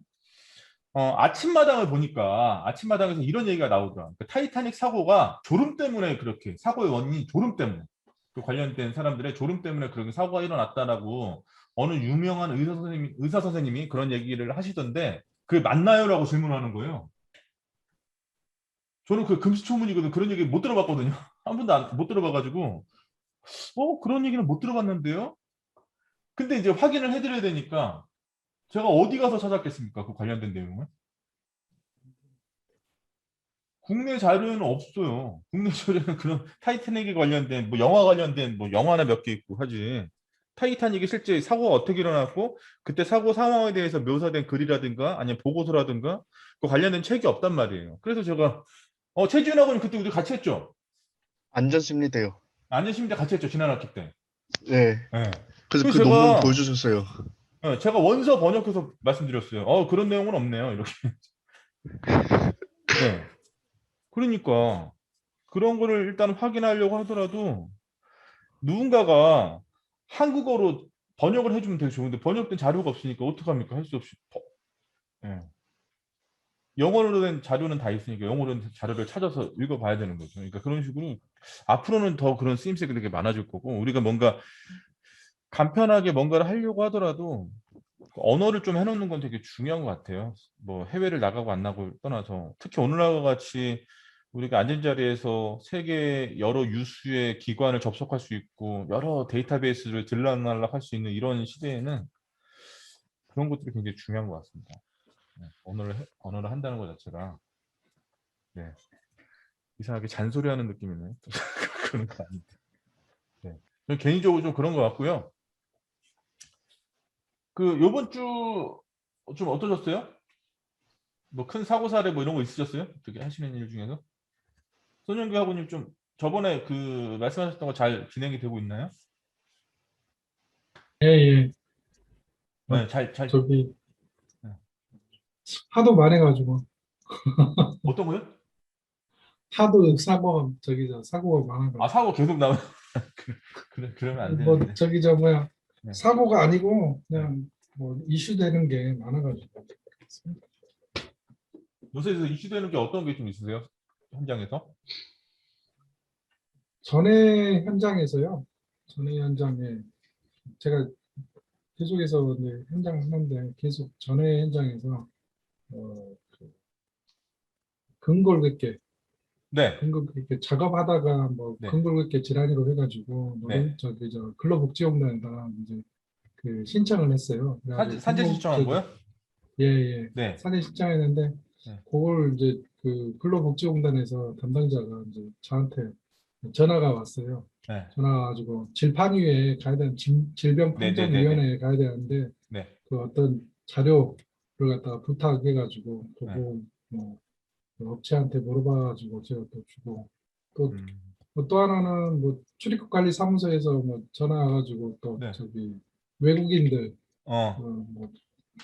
아침마당을 보니까 아침마당에서 이런 얘기가 나오더라. 그 타이타닉 사고가 졸음 때문에 그렇게 사고의 원인이 졸음 때문에 그 관련된 사람들의 졸음 때문에 그런 사고가 일어났다라고 어느 유명한 의사 선생님이 그런 얘기를 하시던데 그게 맞나요라고 질문하는 거예요. 저는 그 금시초문이거든. 그런 얘기 못 들어봤거든요. 한 번도 못 들어봐가지고 그런 얘기는 못 들어봤는데요. 근데 이제 확인을 해드려야 되니까 제가 어디 가서 찾았겠습니까? 그 관련된 내용을. 국내 자료는 없어요. 국내 자료는 그런 타이타닉에 관련된 뭐 영화 관련된 뭐 영화나 몇 개 있고 하지. 타이타닉이 실제 사고가 어떻게 일어났고 그때 사고 상황에 대해서 묘사된 글이라든가 아니면 보고서라든가 그 관련된 책이 없단 말이에요. 그래서 제가 최지훈하고는 그때 우리 같이 했죠. 안전심리대요. 안전심리대 같이 했죠. 지난 학기 때. 네. 네. 그래서 그 그래서 논문 제가 보여주셨어요. 제가 원서 번역해서 말씀드렸어요. 그런 내용은 없네요. 이렇게. 네. 그러니까 그런 거를 일단 확인하려고 하더라도 누군가가 한국어로 번역을 해주면 되게 좋은데 번역된 자료가 없으니까 어떡합니까? 할 수 없이. 예. 영어로 된 자료는 다 있으니까 영어로 된 자료를 찾아서 읽어봐야 되는 거죠. 그러니까 그런 식으로 앞으로는 더 그런 쓰임새가 되게 많아질 거고 우리가 뭔가 간편하게 뭔가를 하려고 하더라도 언어를 좀 해놓는 건 되게 중요한 것 같아요. 뭐 해외를 나가고 안 나고 떠나서 특히 오늘날과 같이 우리가 앉은 자리에서 세계 여러 유수의 기관을 접속할 수 있고 여러 데이터베이스를 들락날락 할 수 있는 이런 시대에는 그런 것들이 굉장히 중요한 것 같습니다. 네, 언어를 한다는 것 자체가 네, 이상하게 잔소리하는 느낌이네. 그런 거 아닌데. 네. 저는 개인적으로 좀 그런 것 같고요. 그 요번 주 좀 어떠셨어요? 뭐 큰 사고 사례 뭐 이런 거 있으셨어요? 어떻게 하시는 일 중에서? 손영규 학우님 좀 저번에 그 말씀하셨던 거 잘 진행이 되고 있나요? 예, 예. 네, 잘 저기 네. 하도 말해가지고 어떤 거요? 하도 사고가 아, 많아가지고 사고 계속 나면 그러면 안 뭐 되는데. 네. 사고가 아니고 네. 그냥 뭐 이슈되는 게 많아가지고 요새에서 이슈되는 게 어떤 게 좀 있으세요? 현장에서? 전에 현장에서요. 전에 현장에 제가 계속해서 이제 현장을 하는데 계속 전에 현장에서 그 근골격계 네, 근골격계 작업하다가 뭐 네, 근골격계 질환으로 해가지고 네. 근로복지공단에다가 이제 그 신청을 했어요. 그래가지고 산재 신청한 거요? 예예 네, 산재 신청했는데 네, 그걸 이제 그 근로복지공단에서 담당자가 이제 저한테 전화가 왔어요. 네, 전화 와가지고 질판위에 가야 되는 네, 네, 네, 네, 질병판정위원회에 가야 되는데 네. 그 어떤 자료를 갖다가 부탁해가지고 네. 그거 뭐 그 업체한테 물어봐가지고 제가 또 주고 또 음, 또 하나는 뭐 출입국 관리 사무소에서 뭐 전화 와가지고 또 네. 저기 외국인들 어, 뭐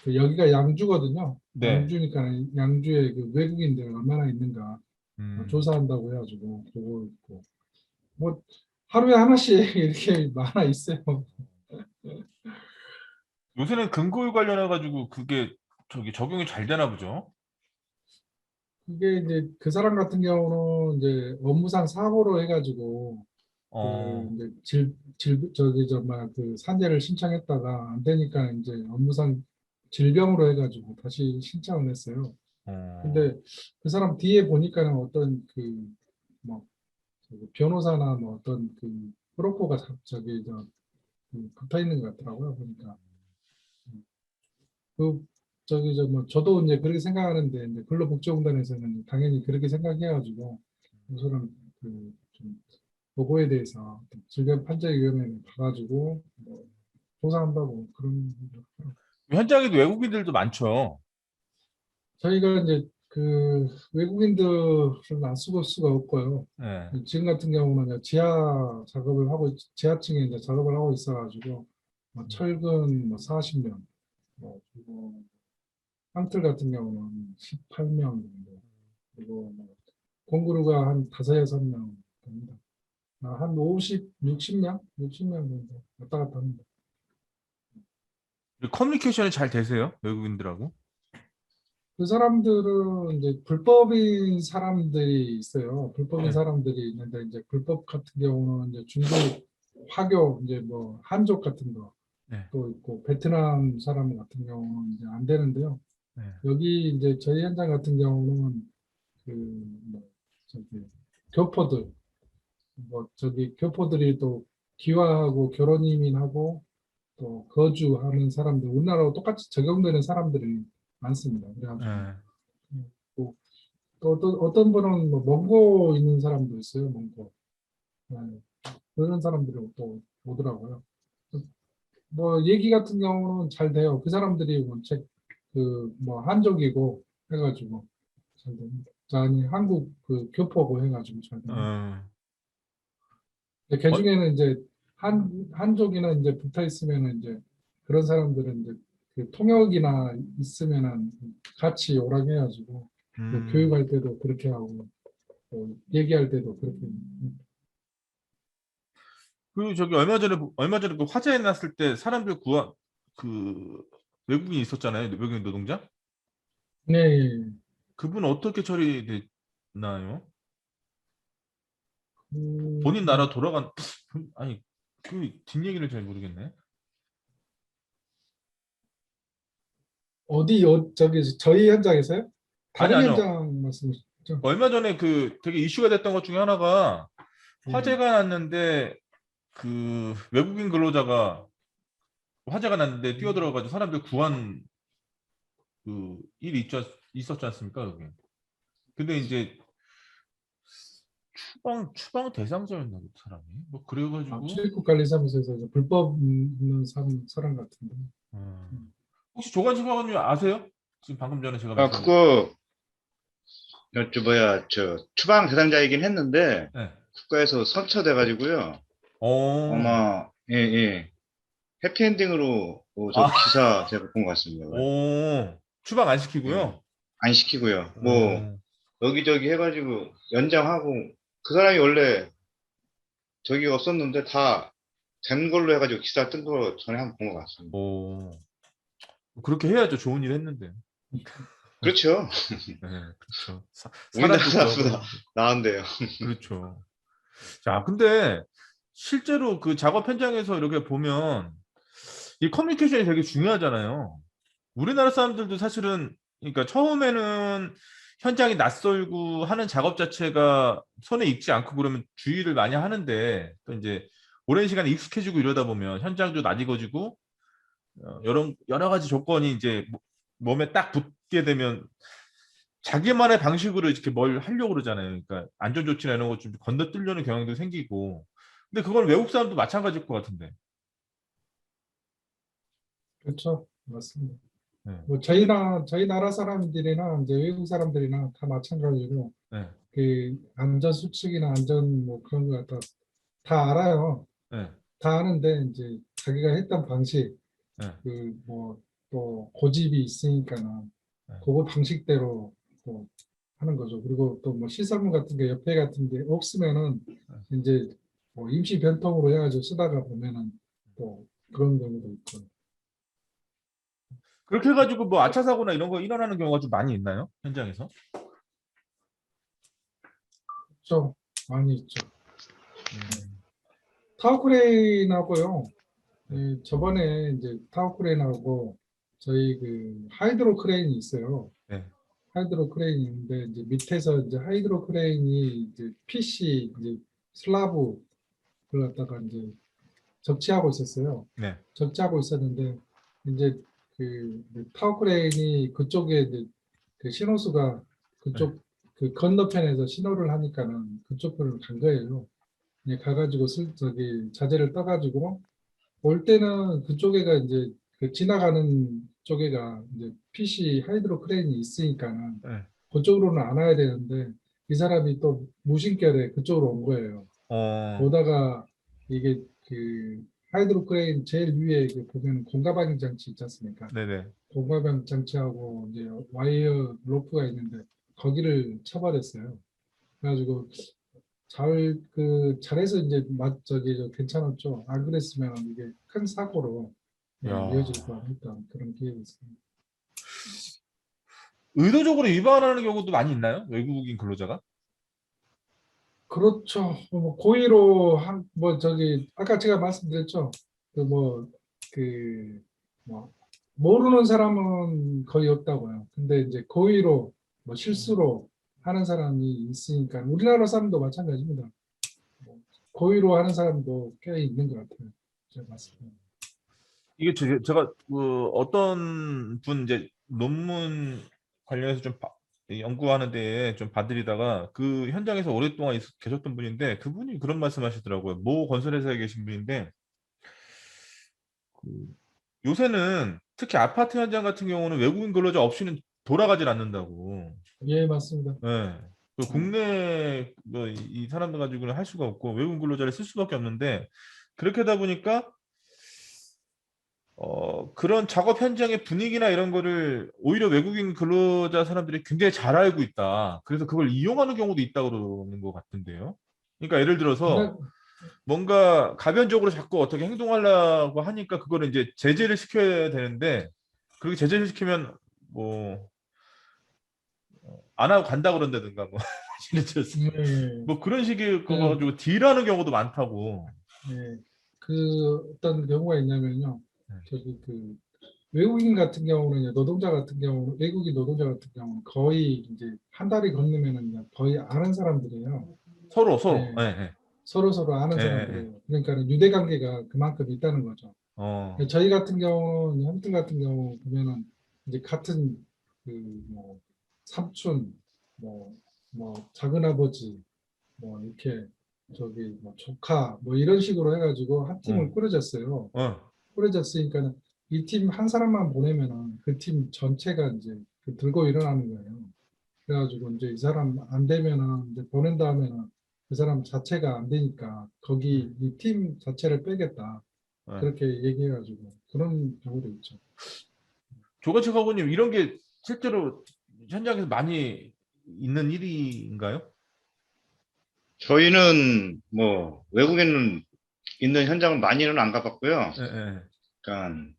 그 여기가 양주거든요. 네. 양주니까 양주에 그 외국인들 얼마나 있는가 음. 조사한다고 해가지고 그거 있고 뭐 하루에 하나씩 이렇게 많아 있어요. 요새는 근거에 관련해 가지고 그게 저기 적용이 잘 되나 보죠? 이게 이제 그 사람 같은 경우는 이제 업무상 사고로 해가지고 그 어, 이제 저기 정말 그 산재를 신청했다가 안 되니까 이제 업무상 질병으로 해가지고 다시 신청을 했어요. 어, 근데 그 사람 뒤에 보니까는 어떤 그뭐 변호사나 뭐 어떤 그 브로커가 붙어 있는 것 같더라고요. 보니까 그 뭐 저도 이제 그렇게 생각하는데 이제 근로복지공단에서는 당연히 그렇게 생각해가지고 우선은 그좀 그거에 대해서 질병판정위원회에 가가지고 뭐 조사한다고 그런 현장에도 외국인들도 많죠. 저희가 이제 그 외국인들은 안 쓰고 수가 없고요. 네. 지금 같은 경우는 이제 지하층에 이제 작업을 하고 있어가지고 뭐 철근 뭐 40명, 그리고 황틀 같은 경우는 18명 정도. 그리고 공그루가 한 5, 6명 됩니다. 한 50, 60명? 60명 정도 왔다 갔다 합니다. 커뮤니케이션이 잘 되세요? 외국인들하고? 그 사람들은 이제 불법인 사람들이 있어요. 불법인 네. 사람들이 있는데 이제 불법 같은 경우는 이제 중국, 화교, 이제 한족 같은 거 네. 또 있고 베트남 사람 같은 경우는 이제 안 되는데요. 네. 여기 이제 저희 현장 같은 경우는 저기 교포들 저기 교포들이 또 귀화하고 결혼 이민하고 또 거주하는 사람들 우리나라와 똑같이 적용되는 사람들이 많습니다. 그래가지고 네. 또, 어떤 분은 몽고 있는 사람도 있어요. 몽고. 네, 그런 사람들이 또 오더라고요. 얘기 같은 경우는 잘 돼요. 그 사람들이 한족이고 해가지고 잘 됩니다. 아니 한국 그 교포고 해가지고 잘 됩니다. 어, 근데 그 중에는 이제 한족이나 이제 붙어 있으면은 이제 그런 사람들은 이제 그 통역이나 있으면은 같이 오라고 해가지고 교육할 때도 그렇게 하고 또 얘기할 때도 그렇게. 그 저기 얼마 전에 그 화재 났을 때 사람들 구한 그 외국인 있었잖아요. 외국인 노동자. 네. 그분 어떻게 처리됐나요? 그, 본인 나라 돌아간 아니 그 뒷얘기를 잘 모르겠네. 저기 저희 현장에서요? 아니 다른 아니요. 현장 말씀이시죠? 얼마 전에 그 되게 이슈가 됐던 것 중에 하나가 네. 화재가 났는데 그 외국인 근로자가 화재가 났는데 뛰어들어가지고 사람들 구한 그 일이 있었지 않습니까? 그게. 근데 이제 추방 대상자였나 그 사람이 뭐 그래가지고 출입국 관리사무소에서 이제 불법 있는 사람 같은데. 혹시 조간신방관님 아세요? 지금 방금 전에 제가 아, 말씀 그거, 추방 대상자이긴 했는데, 네. 국가에서 선처돼가지고요. 어, 아마, 예, 예. 해피엔딩으로, 저 아, 기사 제가 본 것 같습니다. 추방 안 예. 시키고요. 안 시키고요. 어, 여기저기 해가지고 연장하고, 그 사람이 원래 저기 없었는데 다 된 걸로 해가지고 기사 뜬 거 전에 한번 본 것 같습니다. 그렇게 해야죠. 좋은 일 했는데. 그렇죠. 네, 그렇죠. 우리나라 사람도 구하고 사람보다 했는데. 나은데요. 그렇죠. 자, 근데 실제로 그 작업 현장에서 이렇게 보면 이 커뮤니케이션이 되게 중요하잖아요. 우리나라 사람들도 사실은 그러니까 처음에는 현장이 낯설고 하는 작업 자체가 손에 익지 않고 그러면 주의를 많이 하는데 또 이제 오랜 시간 익숙해지고 이러다 보면 현장도 낯익어지고 여러 가지 조건이 이제 몸에 딱 붙게 되면 자기만의 방식으로 이렇게 뭘 하려고 그러잖아요. 그러니까 안전 조치나 이런 것 좀 건너뛰려는 경향도 생기고. 근데 그건 외국 사람도 마찬가지일 것 같은데. 그렇죠. 맞습니다. 네. 저희 나라 사람들이나 이제 외국 사람들이나 다 마찬가지로 네. 그 안전 수칙이나 안전 그런 거 갖다 다 알아요. 네. 다 아는데 이제 자기가 했던 방식 네. 또 고집이 있으니까는 네. 그거 방식대로 또 하는 거죠. 그리고 또 시설물 같은 게 옆에 같은 게 없으면은 이제 임시 변통으로 해가지고 쓰다가 보면은 또 그런 경우도 있고. 그렇게 해가지고 뭐 아차 사고나 이런 거 일어나는 경우가 좀 많이 있나요? 현장에서? 좀 많이 있죠. 타워크레인하고요. 저번에 이제 타워크레인하고 저희 그 하이드로 크레인이 있어요. 네. 하이드로 크레인이 있는데 이제 밑에서 이제 하이드로 크레인이 이제 PC 이제 슬라브를 갖다가 이제 적치하고 있었어요. 네. 적치하고 있었는데 이제 그 타워크레인이 그쪽에 이제 그 신호수가 그쪽 그 건너편에서 신호를 하니까는 그쪽으로 간 거예요. 가가지고 저기 자재를 떠가지고 올 때는 그쪽에가 이제 그 지나가는 쪽에가 이제 PC 하이드로 크레인이 있으니까는 네. 그쪽으로는 안 와야 되는데 이 사람이 또 무심결에 그쪽으로 온 거예요. 어. 오다가 이게 그 하이드로크레인 제일 위에 이렇게 보면 공가방 장치 있지 않습니까? 네네. 공가방 장치하고 이제 와이어 로프가 있는데 거기를 쳐버렸어요. 그래가지고 잘해서 이제 괜찮았죠. 안 그랬으면 이게 큰 사고로 야. 이어질 뻔했던 그런 기억이 있습니다. 의도적으로 위반하는 경우도 많이 있나요? 외국인 근로자가? 그렇죠. 고의로 아까 제가 말씀드렸죠. 모르는 사람은 거의 없다고요. 근데 이제 고의로 실수로 하는 사람이 있으니까 우리나라 사람도 마찬가지입니다. 고의로 하는 사람도 꽤 있는 것 같아요. 제가 봤을 때. 이게 제가 그 어떤 분 이제 논문 관련해서 좀 연구하는데 좀 봐드리다가 그 현장에서 오랫동안 계셨던 분인데 그분이 그런 말씀하시더라고요. 모 건설회사에 계신 분인데 그 요새는 특히 아파트 현장 같은 경우는 외국인 근로자 없이는 돌아가질 않는다고. 예, 맞습니다. 예. 그 국내 이 사람들 가지고는 할 수가 없고 외국인 근로자를 쓸 수밖에 없는데 그렇게 하다 보니까 그런 작업 현장의 분위기나 이런 거를 오히려 외국인 근로자 사람들이 굉장히 잘 알고 있다. 그래서 그걸 이용하는 경우도 있다고 그러는 것 같은데요. 그러니까 예를 들어서 뭔가 가변적으로 자꾸 어떻게 행동하려고 하니까 그거를 이제 제재를 시켜야 되는데 그렇게 제재를 시키면 뭐 안 하고 간다 그런다든가 뭐 예를 들어서 네. 뭐 그런 식의 거 가지고 딜하는 경우도 많다고. 네. 어떤 경우가 있냐면요. 네. 외국인 같은 경우는 외국인 노동자 같은 경우는 거의 이제 한 달이 건너면은 이제 거의 아는 사람들이에요. 서로 네. 예, 예. 서로 아는 예, 예, 사람들이에요. 그러니까 유대 관계가 그만큼 있다는 거죠. 저희 같은 경우는 햄튼 같은 경우 보면은 이제 같은 삼촌, 작은 아버지, 이렇게 조카 이런 식으로 해가지고 한 팀을 꾸려졌어요. 꾸려졌으니까 이 팀 한 사람만 보내면은 그 팀 전체가 이제 들고 일어나는 거예요. 그래가지고 이제 이 사람 안 되면은 이제 보낸 다음에는 그 사람 자체가 안 되니까 거기 이 팀 자체를 빼겠다. 예. 그렇게 얘기해가지고 그런 경우도 있죠. 조가치 가구님 이런 게 실제로 현장에서 많이 있는 일인가요? 저희는 뭐 외국에는 있는 현장은 많이는 안 가봤고요. 예, 예. 그러니까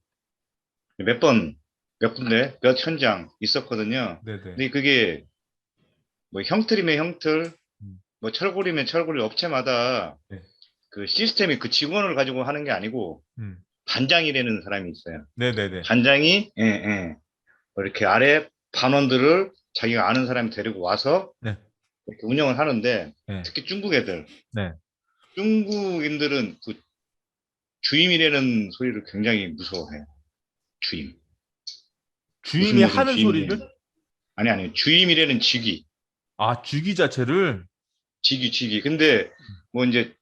몇 군데, 몇 현장 있었거든요. 네네. 근데 그게 뭐 형틀이면 형틀, 음. 뭐 철골이면 철골이 업체마다 네. 그 시스템이 그 직원을 가지고 하는 게 아니고 반장이라는 사람이 있어요. 네네네. 반장이 뭐 이렇게 아래 반원들을 자기가 아는 사람이 데리고 와서 네. 이렇게 운영을 하는데 네. 특히 중국 애들, 네. 중국인들은 그 주임이라는 소리를 굉장히 무서워해요. 주임. 주임이 무슨 하는 주임이냐. 소리를? 아니 주임이라는 직위. 아, 주기 자체를? 직위. 근데 뭐 이제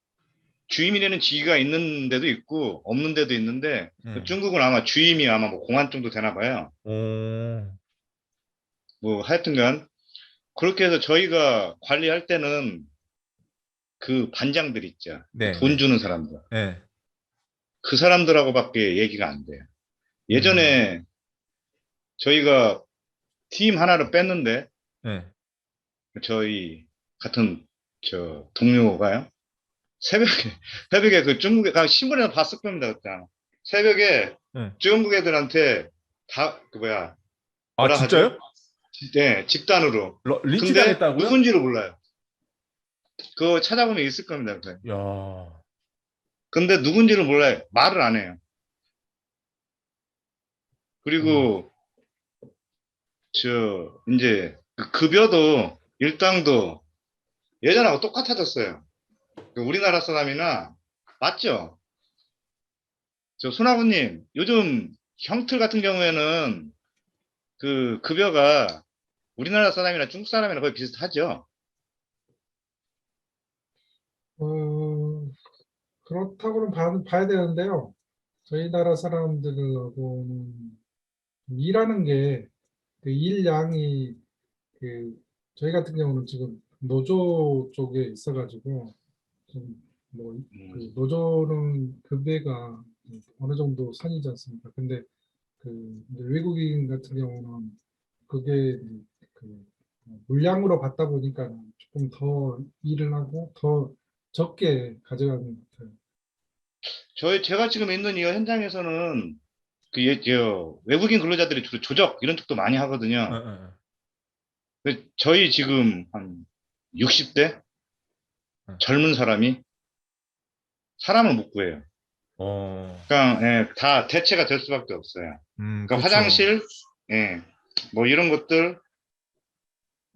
주임이라는 직위가 있는 데도 있고 없는 데도 있는데 중국은 아마 주임이 아마 뭐 공안 정도 되나 봐요. 뭐 하여튼간 그렇게 해서 저희가 관리할 때는 그 반장들 있죠. 네. 돈 주는 사람들. 네. 그 사람들하고밖에 얘기가 안 돼요. 예전에 저희가 팀 하나를 뺐는데 네. 저희 같은 동료가요. 새벽에 그 중국에 신문에서 봤을 겁니다. 그때 새벽에 네. 중국 애들한테 뭐라 진짜요? 하죠? 네, 집단으로. 린치 근데 당했다고요? 누군지를 몰라요. 그거 찾아보면 있을 겁니다. 야. 근데 누군지를 몰라요. 말을 안 해요. 그리고 이제 그 급여도 일당도 예전하고 똑같아졌어요. 우리나라 사람이나 맞죠? 손아부님, 요즘 형틀 같은 경우에는 그 급여가 우리나라 사람이나 중국 사람이나 거의 비슷하죠? 그렇다고는 봐야 되는데요. 저희 나라 사람들하고는 일하는 게 그 일량이 저희 같은 경우는 지금 노조 쪽에 있어가지고 좀 뭐 그 노조는 급여가 어느 정도 선이지 않습니까? 근데 그 이제 외국인 같은 경우는 그게 그 물량으로 받다 보니까 조금 더 일을 하고 더 적게 가져가는 것 같아요. 제가 지금 있는 이 현장에서는 외국인 근로자들이 주로 조적 이런 쪽도 많이 예, 하거든요. 예, 예. 저희 지금 한 60대 젊은 사람이 사람을 못 구해요. 그러니까 예, 다 대체가 될 수밖에 없어요. 그러니까 그쵸. 화장실, 예, 뭐 이런 것들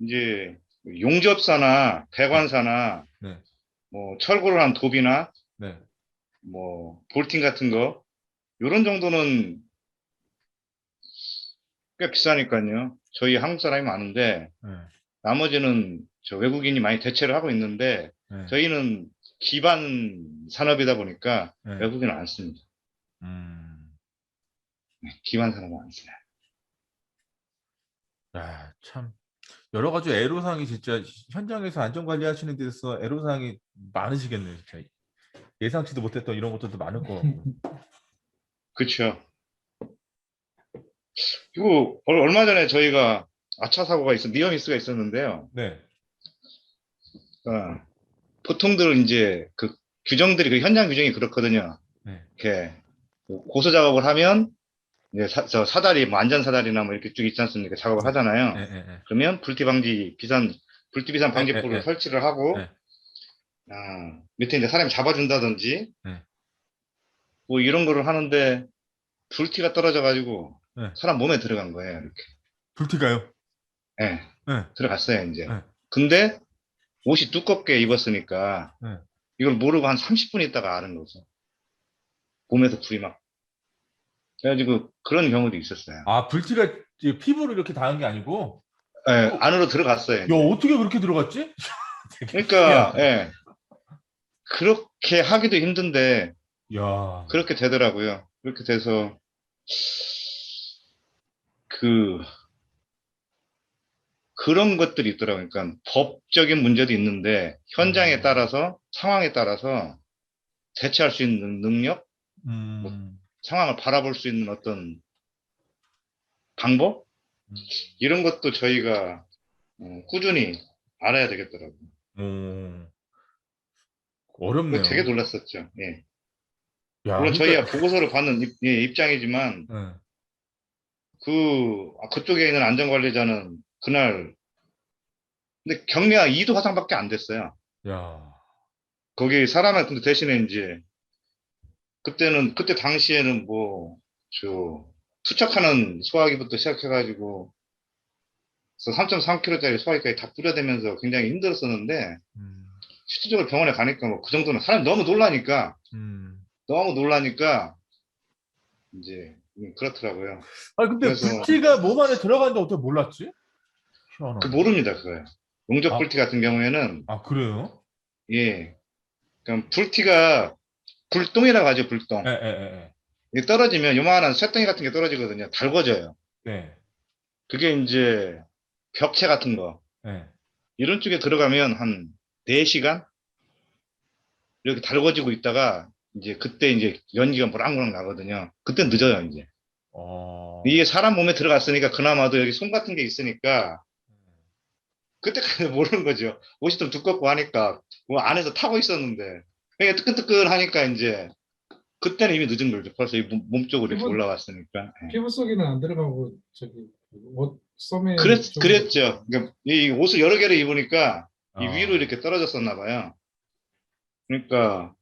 이제 용접사나 배관사나 네, 뭐 철골을 한 도비나 네, 뭐 볼팅 같은 거 이런 정도는 꽤 비싸니까요. 저희 한국 사람이 많은데 네, 나머지는 저 외국인이 많이 대체를 하고 있는데 네, 저희는 기반 산업이다 보니까 네. 외국인을 안 씁니다. 음. 기반 산업은 안 써요. 야, 참 여러 가지 애로사항이 진짜 현장에서 안전 관리하시는 데서 애로사항이 많으시겠네요, 진짜. 예상치도 못했던 이런 것들도 많을 것 같고. 그렇죠. 그리고 얼마 전에 저희가 아차 사고가 니어미스가 있었는데요. 네, 어, 보통들 이제 그 규정들이 그 현장 규정이 그렇거든요. 네, 이렇게 고소 작업을 하면 이제 저 사다리, 뭐 안전 사다리나 뭐 이렇게 쭉 있지 않습니까? 작업을 네, 하잖아요. 네, 네, 네, 그러면 불티 비상 네, 네, 방지포를 네, 설치를 하고 네, 밑에 이제 사람이 잡아준다든지 네, 뭐 이런 거를 하는데 불티가 떨어져 가지고 네. 사람 몸에 들어간 거예요. 이렇게. 불티가요? 예, 네, 들어갔어요, 이제. 네, 근데 옷이 두껍게 입었으니까 네. 이걸 모르고 한 30분 있다가 아는 거죠. 몸에서 불이 막. 그래가지고 그런 경우도 있었어요. 아, 불티가 이제 피부로 이렇게 닿은 게 아니고, 예, 안으로 들어갔어요, 야, 이제. 어떻게 그렇게 들어갔지? 되게 그러니까, 신기하네. 예, 그렇게 하기도 힘든데 야, 그렇게 되더라고요. 그렇게 돼서 그 그런 것들이 있더라고요. 그러니까 법적인 문제도 있는데 현장에 따라서 상황에 따라서 대처할 수 있는 능력, 뭐 음, 상황을 바라볼 수 있는 어떤 방법 음, 이런 것도 저희가 꾸준히 알아야 되겠더라고요. 그거 어렵네요. 되게 놀랐었죠. 예. 야, 물론 저희가 그러니까, 보고서를 받는 입장이지만 네. 그쪽에 있는 안전관리자는 그날 근데 경미가 2도 화상밖에 안 됐어요. 야, 거기 사람을 근데 대신에 이제 그때 당시에는 뭐 저 투척하는 소화기부터 시작해가지고 3.3kg짜리 소화기까지 다 뿌려대면서 굉장히 힘들었었는데 음, 실질적으로 병원에 가니까 뭐 그 정도는 사람이 음. 너무 놀라니까 이제 그렇더라고요. 아니, 근데 그래서 불티가 몸 안에 들어갔는데 어떻게 몰랐지? 희한하네. 모릅니다 그거예요. 용접 아, 불티 같은 경우에는 아, 그래요? 예, 그러니까 불티가 불똥이라고 하죠 예, 불똥. 예, 예, 이게 떨어지면 요만한 쇳덩이 같은 게 떨어지거든요. 달궈져요. 예. 네, 그게 이제 벽체 같은 거 네. 이런 쪽에 들어가면 한 4시간 이렇게 달궈지고 있다가 이제 그때 이제 연기가 모락모락 나거든요. 그때 늦어요 이제. 이게 어, 사람 몸에 들어갔으니까 그나마도 여기 손 같은 게 있으니까 그때까지 모르는 거죠. 옷이 좀 두껍고 하니까 뭐 안에서 타고 있었는데 그게 뜨끈뜨끈하니까 이제 그때는 이미 늦은 거죠. 벌써 이 몸 쪽으로 이렇게 피부 올라왔으니까. 예. 피부 속에는 안 들어가고 저기 옷 소매 쪽으로 그랬죠. 그러니까 이 옷을 여러 개를 입으니까 이 위로 아, 이렇게 떨어졌었나 봐요. 그러니까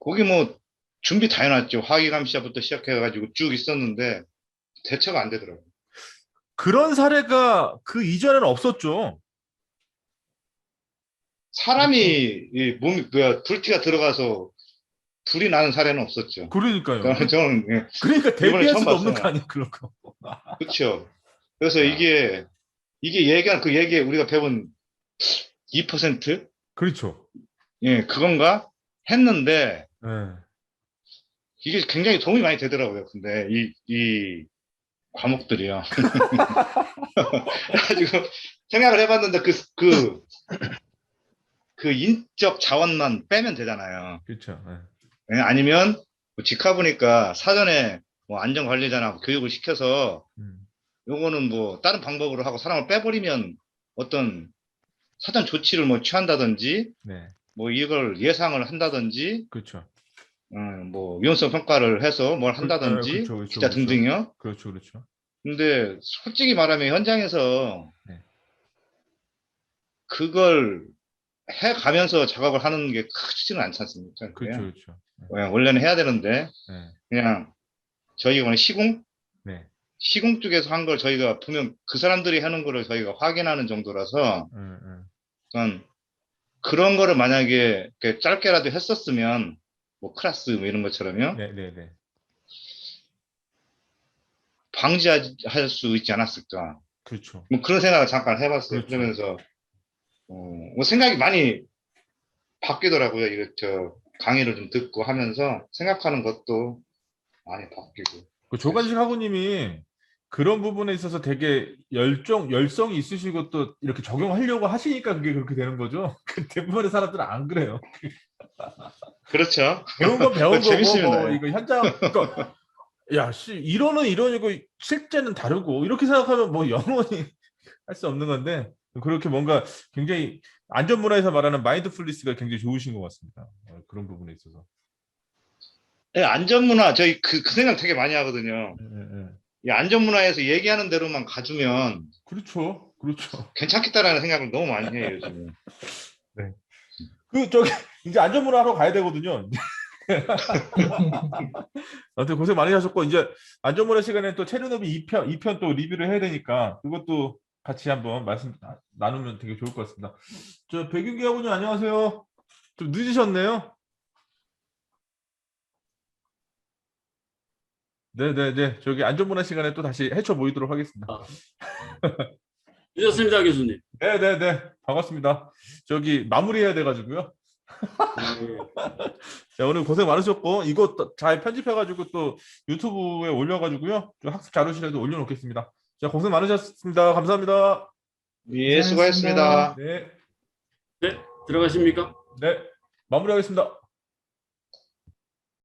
거기 뭐 준비 다 해놨죠. 화기감 시작부터 시작해가지고 쭉 있었는데 대처가 안 되더라고요. 그런 사례가 그 이전에는 없었죠. 사람이 그렇죠. 이 몸이 불티가 들어가서 불이 나는 사례는 없었죠. 그러니까요. 그러니까 저는 그러니까 이번에 대비할 처음 수가 없는 거 봤어요. 아니에요, 그런 거. 그렇죠. 그래서 야, 이게 얘기한 그 얘기에 우리가 배운 2%? 그렇죠. 예, 그건가? 했는데 예. 이게 굉장히 도움이 많이 되더라고요. 근데 이 과목들이요. 그래가지고 생각을 해봤는데 그 인적 자원만 빼면 되잖아요. 그렇죠. 예, 아니면 뭐 직하보니까 사전에 뭐 안전관리자나 교육을 시켜서 요거는 뭐 다른 방법으로 하고 사람을 빼버리면 어떤 사전 조치를 뭐 취한다든지 네, 뭐 이걸 예상을 한다든지 그렇죠. 뭐 위험성 평가를 해서 뭘 한다든지 그렇죠, 그렇죠, 기타 그렇죠. 등등이요. 그렇죠, 그렇죠. 근데 솔직히 말하면 현장에서 네. 그걸 해가면서 작업을 하는 게 크지는 않지 않습니까? 그렇죠, 그렇죠. 원래는 해야 되는데 네, 그냥 저희가 오늘 네, 시공 쪽에서 한 걸 저희가 보면 그 사람들이 하는 거를 저희가 확인하는 정도라서 그런 거를 만약에 이렇게 짧게라도 했었으면 뭐 클래스 뭐 이런 것처럼요 네, 네, 네. 방지할 수 있지 않았을까 그렇죠. 뭐 그런 생각을 잠깐 해봤어요. 그렇죠. 그러면서 뭐 생각이 많이 바뀌더라고요. 이거 저 강의를 좀 듣고 하면서 생각하는 것도 많이 바뀌고. 그 조관식 학우님이 그런 부분에 있어서 되게 열성이 있으시고 또 이렇게 적용하려고 하시니까 그게 그렇게 되는 거죠. 그 대부분의 사람들은 안 그래요. 그렇죠. 배운 건 배운 거고 재밌으면 뭐 해. 이거 현장 그러니까 야, 이론은 이론이고 실제는 다르고 이렇게 생각하면 뭐 영원히 할 수 없는 건데 그렇게 뭔가 굉장히 안전문화에서 말하는 마인드풀리스가 굉장히 좋으신 것 같습니다. 그런 부분에 있어서. 네, 안전문화 저희 그 생각 되게 많이 하거든요. 이 안전문화에서 얘기하는 대로만 가주면 그렇죠, 그렇죠. 괜찮겠다라는 생각을 너무 많이 해요 요즘에. 네. 그 저기 이제 안전문화 하러 가야 되거든요. 아무튼 고생 많이 하셨고 이제 안전문화 시간에 또 체르노빌 2편 또 리뷰를 해야 되니까 그것도 같이 한번 말씀 나누면 되게 좋을 것 같습니다. 저 백윤기 학우님 안녕하세요. 좀 늦으셨네요. 네네네. 저기 안전문화 시간에 또 다시 헤쳐 모이도록 하겠습니다. 늦었습니다, 교수님. 네네네. 반갑습니다. 저기 마무리해야 돼가지고요. 자, 오늘 고생 많으셨고 이거 잘 편집해가지고 또 유튜브에 올려가지고요. 좀 학습 자료실에도 올려놓겠습니다. 자, 고생 많으셨습니다. 감사합니다. 예, 수고하셨습니다. 네, 네, 들어가십니까? 네, 마무리하겠습니다.